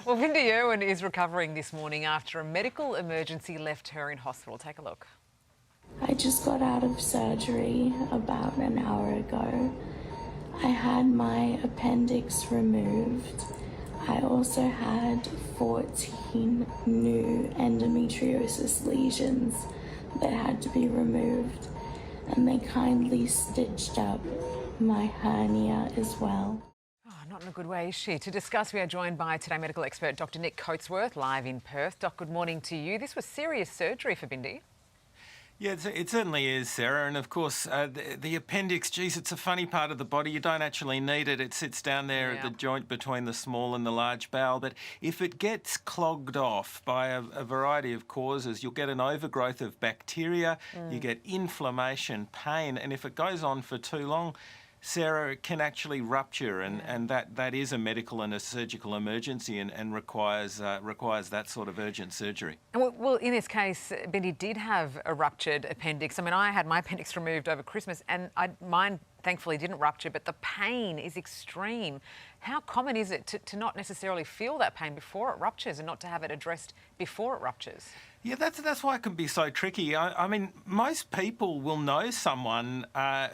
Well, Bindi Irwin is recovering this morning after a medical emergency left her in hospital. Take a look. I just got out of surgery about an hour ago. I had my appendix removed. I also had 14 new endometriosis lesions that had to be removed, and they kindly stitched up my hernia as well. Oh, not in a good way, is she? To discuss, we are joined by Today medical expert Dr Nick Coatsworth, live in Perth. Doc, good morning to you. This was serious surgery for Bindi. Yeah, it certainly is, Sarah. And of course, the appendix, geez, it's a funny part of the body. You don't actually need it. It sits down there at the joint between the small and the large bowel. But if it gets clogged off by a variety of causes, you'll get an overgrowth of bacteria, you get inflammation, pain. And if it goes on for too long, Sarah, it can actually rupture, and that is a medical and a surgical emergency and requires that sort of urgent surgery. Well, in this case, Bindi did have a ruptured appendix. I mean, I had my appendix removed over Christmas and mine thankfully didn't rupture, but the pain is extreme. How common is it to not necessarily feel that pain before it ruptures and not to have it addressed before it ruptures? Yeah, that's why it can be so tricky. I mean, most people will know someone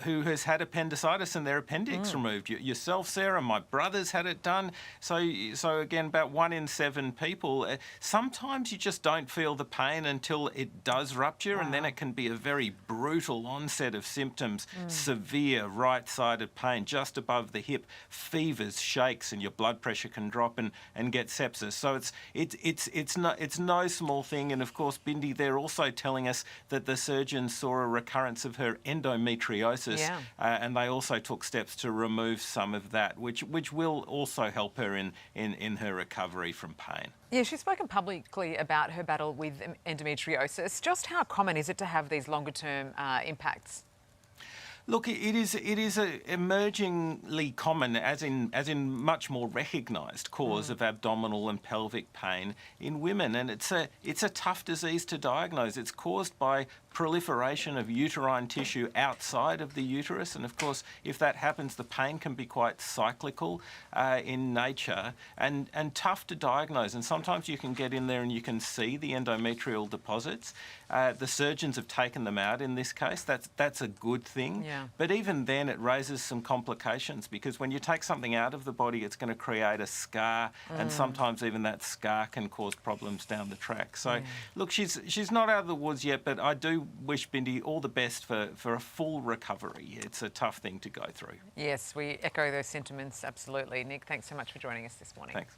who has had appendicitis and their appendix removed. Yourself, Sarah, my brother's had it done. So again, about 1 in 7 people. Sometimes you just don't feel the pain until it does rupture, and then it can be a very brutal onset of symptoms, severe right-sided pain just above the hip, fevers, shakes, and your blood pressure can drop and get sepsis. So it's no small thing, and of course, Bindi, they're also telling us that the surgeons saw a recurrence of her endometriosis, and they also took steps to remove some of that, which will also help her in her recovery from pain. Yeah, she's spoken publicly about her battle with endometriosis. Just how common is it to have these longer-term impacts? Look, it is emergingly common, as in much more recognised cause of abdominal and pelvic pain in women, and it's a tough disease to diagnose. It's caused by proliferation of uterine tissue outside of the uterus, and of course, if that happens, the pain can be quite cyclical in nature and tough to diagnose. And sometimes you can get in there and you can see the endometrial deposits. The surgeons have taken them out in this case. That's a good thing. Yeah. But even then, it raises some complications, because when you take something out of the body, it's going to create a scar, and sometimes even that scar can cause problems down the track. So, look, she's not out of the woods yet, but I do wish Bindi all the best for a full recovery. It's a tough thing to go through. Yes, we echo those sentiments, absolutely. Nick, thanks so much for joining us this morning. Thanks.